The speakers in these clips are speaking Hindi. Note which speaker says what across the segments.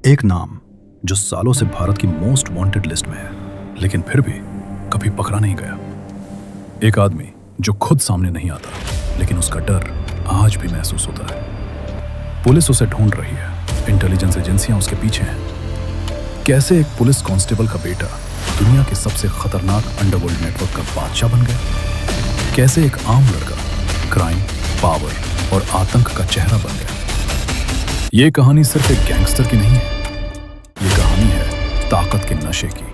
Speaker 1: एक नाम जो सालों से भारत की मोस्ट वांटेड लिस्ट में है, लेकिन फिर भी कभी पकड़ा नहीं गया। एक आदमी जो खुद सामने नहीं आता, लेकिन उसका डर आज भी महसूस होता है। पुलिस उसे ढूंढ रही है, इंटेलिजेंस एजेंसियां उसके पीछे हैं। कैसे एक पुलिस कांस्टेबल का बेटा दुनिया के सबसे खतरनाक अंडरवर्ल्ड नेटवर्क का बादशाह बन गया? कैसे एक आम लड़का क्राइम, पावर और आतंक का चेहरा बन गया? ये कहानी सिर्फ एक गैंगस्टर की नहीं है, ये कहानी है ताकत के नशे की,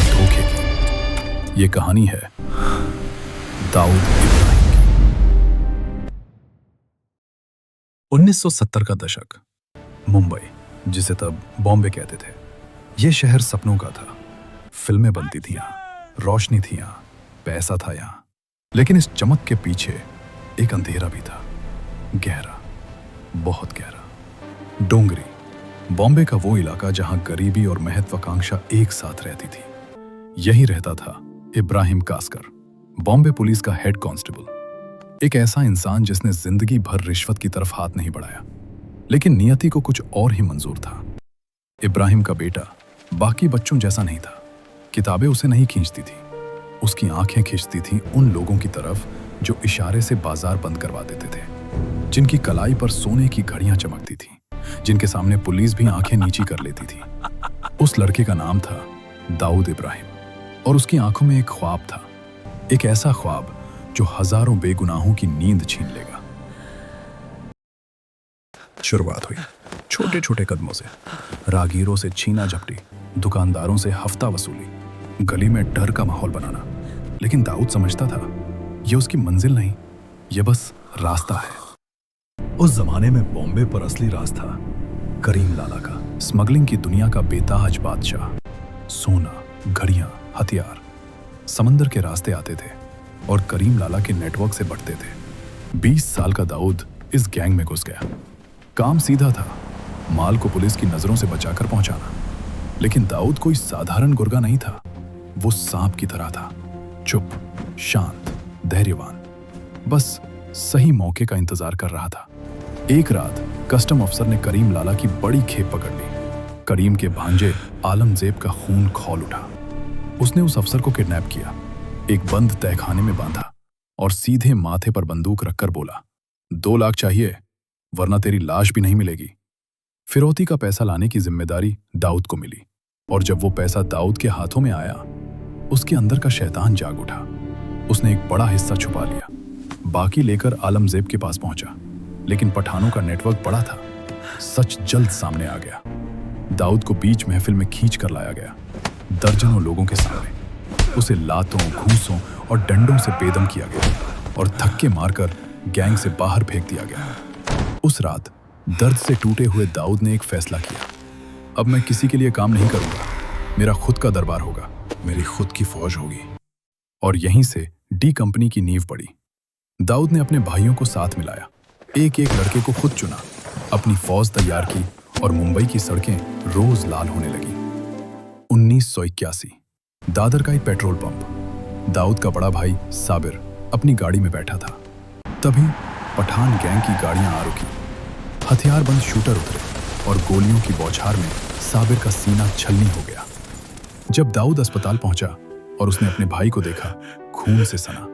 Speaker 1: धोखे की। ये कहानी है दाऊद इब्राहिम की। 1970 का दशक, मुंबई, जिसे तब बॉम्बे कहते थे, ये शहर सपनों का था। फिल्में बनती थी यहाँ, रोशनी थी यहाँ, पैसा था यहाँ। लेकिन इस चमक के पीछे एक अंधेरा भी था, गहरा, बहुत गहरा। डोंगरी, बॉम्बे का वो इलाका जहां गरीबी और महत्वाकांक्षा एक साथ रहती थी। यही रहता था इब्राहिम कास्कर, बॉम्बे पुलिस का हेड कांस्टेबल। एक ऐसा इंसान जिसने जिंदगी भर रिश्वत की तरफ हाथ नहीं बढ़ाया, लेकिन नियति को कुछ और ही मंजूर था। इब्राहिम का बेटा बाकी बच्चों जैसा नहीं था। किताबें उसे नहीं खींचती थी, उसकी आंखें खींचती थीं उन लोगों की तरफ जो इशारे से बाजार बंद करवा देते थे, जिनकी कलाई पर सोने की घड़ियां चमकती थी, जिनके सामने पुलिस भी आंखें नीची कर लेती थी। उस लड़के का नाम था दाऊद इब्राहिम, और उसकी आंखों में एक ख्वाब था, एक ऐसा ख्वाब जो हजारों बेगुनाहों की नींद छीन लेगा। शुरुआत हुई छोटे छोटे कदमों से, राहगीरों से छीना झपटी, दुकानदारों से हफ्ता वसूली, गली में डर का माहौल बनाना। लेकिन दाऊद समझता था, यह उसकी मंजिल नहीं, यह बस रास्ता है। उस जमाने में बॉम्बे पर असली राज था करीम लाला का, स्मगलिंग की दुनिया का बेताज बादशाह। सोना, घड़ियां, हथियार समंदर के रास्ते आते थे और करीम लाला के नेटवर्क से बढ़ते थे। 20 साल का दाऊद इस गैंग में घुस गया। काम सीधा था, माल को पुलिस की नजरों से बचाकर पहुंचाना। लेकिन दाऊद कोई साधारण गुर्गा नहीं था, वो सांप की तरह था, चुप, शांत, धैर्यवान, बस सही मौके का इंतजार कर रहा था। एक रात कस्टम अफसर ने करीम लाला की बड़ी खेप पकड़ ली। करीम के भांजे आलमजेब का खून खौल उठा। उसने उस अफसर को किडनैप किया, एक बंद तहखाने में बांधा और सीधे माथे पर बंदूक रखकर बोला, 2 लाख चाहिए, वरना तेरी लाश भी नहीं मिलेगी। फिरौती का पैसा लाने की जिम्मेदारी दाऊद को मिली, और जब वो पैसा दाऊद के हाथों में आया, उसके अंदर का शैतान जाग उठा। उसने एक बड़ा हिस्सा छुपा लिया, बाकी लेकर आलमजेब के पास पहुंचा। लेकिन पठानों का नेटवर्क बड़ा था, सच जल्द सामने आ गया। दाऊद को बीच महफिल में खींच कर लाया गया, दर्जनों लोगों के सामने। उसे लातों, घूंसों और डंडों से बेदम किया गया और धक्के मारकर गैंग से बाहर फेंक दिया गया। उस रात दर्द से टूटे हुए दाऊद ने एक फैसला किया, अब मैं किसी के लिए काम नहीं करूंगा, मेरा खुद का दरबार होगा, मेरी खुद की फौज होगी। और यहीं से डी कंपनी की नींव पड़ी। दाऊद ने अपने भाइयों को साथ मिलाया, एक एक लड़के को खुद चुना, अपनी फौज तैयार की और मुंबई की सड़कें रोज लाल होने लगी। 1981, दादर का एक पेट्रोल पंप। दाऊद का बड़ा भाई साबिर अपनी गाड़ी में बैठा था। तभी पठान गैंग की गाड़ियां आ रुकी। हथियारबंद शूटर उतरे और गोलियों की बौछार में साबिर का सीना छलनी हो गया। जब दाऊद अस्पताल पहुंचा और उसने अपने भाई को देखा, खून से सना,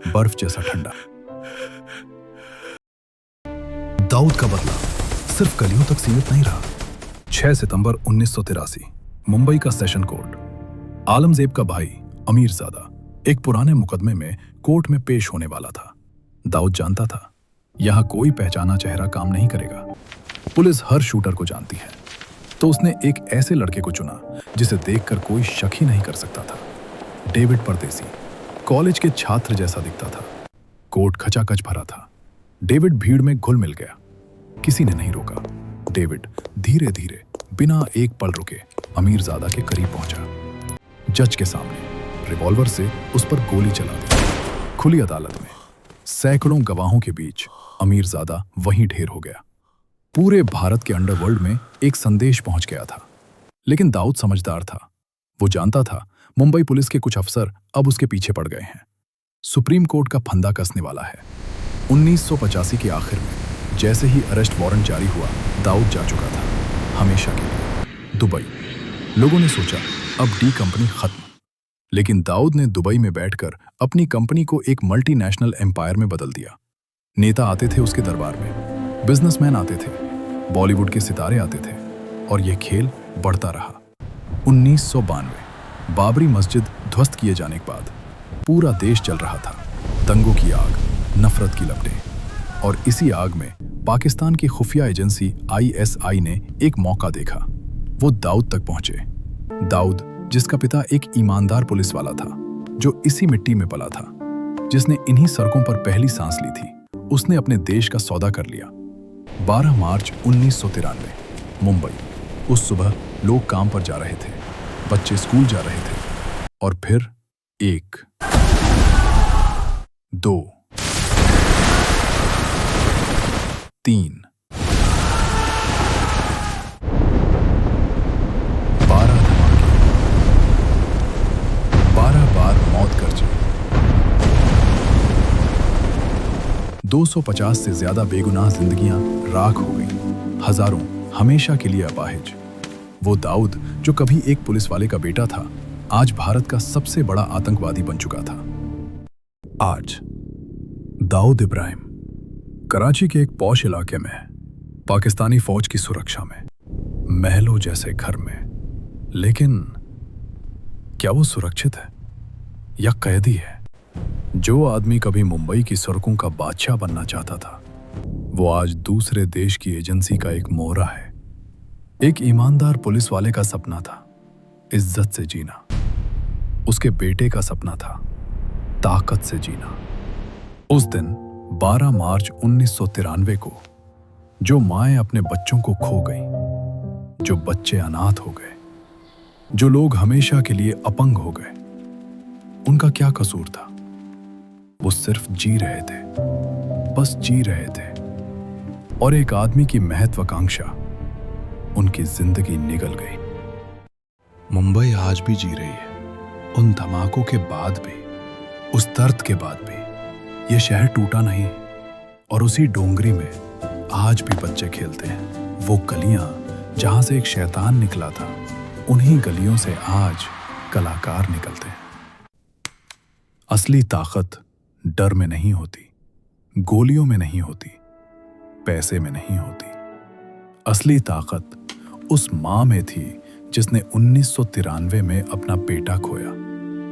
Speaker 1: बर्फ जैसा ठंडा। दाऊद का बदला सिर्फ गलियों तक सीमित नहीं रहा। 6 सितंबर 1983, मुंबई का सेशन कोर्ट। आलमजेब का भाई अमीरजादा एक पुराने मुकदमे में कोर्ट में पेश होने वाला था। दाऊद जानता था, यहां कोई पहचाना चेहरा काम नहीं करेगा, पुलिस हर शूटर को जानती है। तो उसने एक ऐसे लड़के को चुना जिसे देखकर कोई शक ही नहीं कर सकता था। डेविड परदेसी, कॉलेज के छात्र जैसा दिखता था। कोर्ट खचाखच भरा था। डेविड भीड़ में घुल मिल गया, किसी ने नहीं रोका। डेविड धीरे धीरे बिना एक पल रुके अमीरजादा के करीब पहुंचा। जज के सामने रिवॉल्वर से उस पर गोली चला दी। खुली अदालत में सैकड़ों गवाहों के बीच अमीरजादा वहीं ढेर हो गया। पूरे भारत के अंडरवर्ल्ड में एक संदेश पहुंच गया था। लेकिन दाऊद समझदार था, वो जानता था मुंबई पुलिस के कुछ अफसर अब उसके पीछे पड़ गए हैं। सुप्रीम कोर्ट का फंदा कसने वाला है। 1985 के आखिर में जैसे ही अरेस्ट वारंट जारी हुआ, दाऊद जा चुका था, हमेशा के लिए। दुबई। लोगों ने सोचा अब डी कंपनी खत्म, लेकिन दाऊद ने दुबई में बैठकर अपनी कंपनी को एक मल्टीनेशनल एम्पायर में बदल दिया। नेता आते थे उसके दरबार में, बिजनेसमैन आते थे, बॉलीवुड के सितारे आते थे, और यह खेल बढ़ता रहा। 1992 बाबरी मस्जिद ध्वस्त किए जाने के बाद पूरा देश जल रहा था। दंगों की आग, नफरत की लपटें, और इसी आग में पाकिस्तान की खुफिया एजेंसी ISI ने एक मौका देखा। वो दाऊद तक पहुंचे। दाऊद, जिसका पिता एक ईमानदार पुलिस वाला था, जो इसी मिट्टी में पला था, जिसने इन्हीं सड़कों पर पहली सांस ली थी, उसने अपने देश का सौदा कर लिया। 12 मार्च 1993 मुंबई। उस सुबह लोग काम पर जा रहे थे, बच्चे स्कूल जा रहे थे, और फिर 1, 2, 3, 12 धमाके, 12 बार मौत गरजी। 250 से ज्यादा बेगुनाह जिंदगियां राख हो गईं, हजारों हमेशा के लिए अपाहिज। वो दाऊद, जो कभी एक पुलिस वाले का बेटा था, आज भारत का सबसे बड़ा आतंकवादी बन चुका था। आज दाऊद इब्राहिम कराची के एक पॉश इलाके में, पाकिस्तानी फौज की सुरक्षा में, महलों जैसे घर में। लेकिन क्या वो सुरक्षित है या कैदी है? जो आदमी कभी मुंबई की सड़कों का बादशाह बनना चाहता था, वो आज दूसरे देश की एजेंसी का एक मोहरा है। एक ईमानदार पुलिस वाले का सपना था इज्जत से जीना। उसके बेटे का सपना था ताकत से जीना। उस दिन 12 मार्च 1993 को जो माएं अपने बच्चों को खो गईं, जो बच्चे अनाथ हो गए, जो लोग हमेशा के लिए अपंग हो गए, उनका क्या कसूर था? वो सिर्फ जी रहे थे, बस जी रहे थे। और एक आदमी की महत्वाकांक्षा उनकी जिंदगी निगल गई। मुंबई आज भी जी रही है। उन धमाकों के बाद भी, उस दर्द के बाद भी ये शहर टूटा नहीं, और उसी डोंगरी में आज भी बच्चे खेलते हैं। वो गलियां जहां से एक शैतान निकला था, उन्हीं गलियों से आज कलाकार निकलते हैं। असली ताकत डर में नहीं होती, गोलियों में नहीं होती, पैसे में नहीं होती। असली ताकत उस मां में थी जिसने 1993 में अपना बेटा खोया,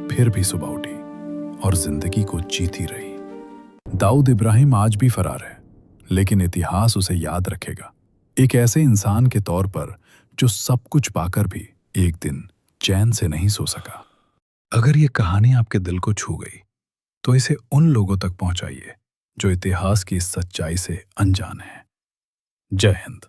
Speaker 1: फिर भी सुबह उठी और जिंदगी को जीती रही। दाऊद इब्राहिम आज भी फरार है, लेकिन इतिहास उसे याद रखेगा, एक ऐसे इंसान के तौर पर जो सब कुछ पाकर भी एक दिन चैन से नहीं सो सका। अगर ये कहानी आपके दिल को छू गई, तो इसे उन लोगों तक पहुंचाइए जो इतिहास की इस सच्चाई से अनजान हैं। जय हिंद।